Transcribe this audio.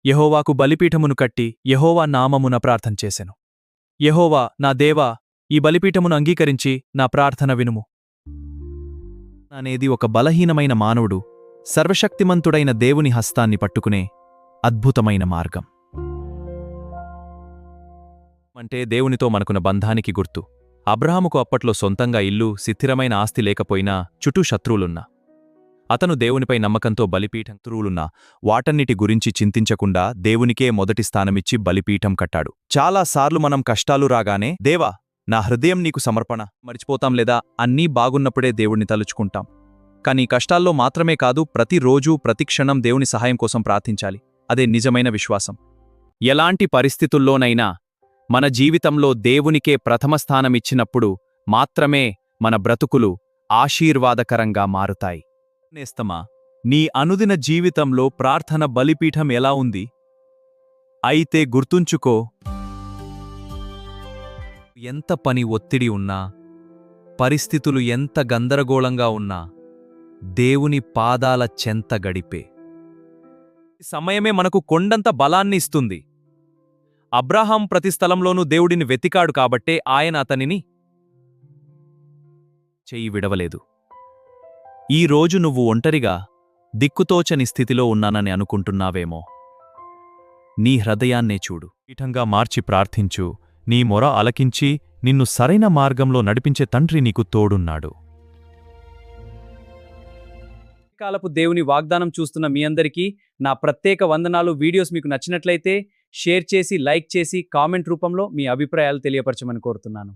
యెహోవాకు బలిపీఠమును కట్టి యెహోవా నామమున ప్రార్థన చేసెను. యెహోవా నా దేవా, ఈ బలిపీఠమును అంగీకరించి నా ప్రార్థన వినుము. అనేది ఒక బలహీనమైన మానవుడు సర్వశక్తిమంతుడైన దేవుని హస్తాన్ని పట్టుకునే అద్భుతమైన మార్గం. అంటే దేవునితో మనకున్న బంధానికి గుర్తు. అబ్రహాముకు అప్పట్లో సొంతంగా ఇల్లు, స్థిరమైన ఆస్తి లేకపోయినా చుట్టూ శత్రువులున్నా అతను దేవునిపై నమ్మకంతో బలిపీఠం వాటన్నిటి గురించి చింతించకుండా దేవునికే మొదటి స్థానమిచ్చి బలిపీఠం కట్టాడు. చాలాసార్లు మనం కష్టాలు రాగానే దేవా నా హృదయం నీకు సమర్పణ మరిచిపోతాం, లేదా అన్నీ బాగున్నప్పుడే దేవుణ్ణి తలుచుకుంటాం. కానీ కష్టాల్లో మాత్రమే కాదు, ప్రతిరోజూ ప్రతిక్షణం దేవుని సహాయం కోసం ప్రార్థించాలి. అదే నిజమైన విశ్వాసం. ఎలాంటి పరిస్థితుల్లోనైనా మన జీవితంలో దేవునికే ప్రథమ స్థానమిచ్చినప్పుడు మాత్రమే మన బ్రతుకులు ఆశీర్వాదకరంగా మారుతాయి. నేస్తమా, నీ అనుదిన జీవితంలో ప్రార్థన బలిపీఠం ఎలా ఉంది? అయితే గుర్తుంచుకో, ఎంత పని ఒత్తిడి ఉన్నా, పరిస్థితులు ఎంత గందరగోళంగా ఉన్నా, దేవుని పాదాల చెంత గడిపే సమయమే మనకు కొండంత బలాన్ని ఇస్తుంది. అబ్రాహాం ప్రతి స్థలంలోనూ దేవుడిని వెతికాడు కాబట్టే ఆయన అతనిని చెయ్యి విడవలేదు. ఈ రోజు నువ్వు ఒంటరిగా దిక్కుతోచని స్థితిలో ఉన్నానని అనుకుంటున్నావేమో. నీ హృదయాన్నే చూడు, పీఠంగా మార్చి ప్రార్థించు. నీ మొర అలకించి నిన్ను సరైన మార్గంలో నడిపించే తండ్రి నీకు తోడున్నాడు. కాలపు దేవుని వాగ్దానం చూస్తున్న మీ అందరికీ నా ప్రత్యేక వందనాలు. వీడియోస్ మీకు నచ్చినట్లయితే షేర్ చేసి, లైక్ చేసి, కామెంట్ రూపంలో మీ అభిప్రాయాలు తెలియపరచమని కోరుతున్నాను.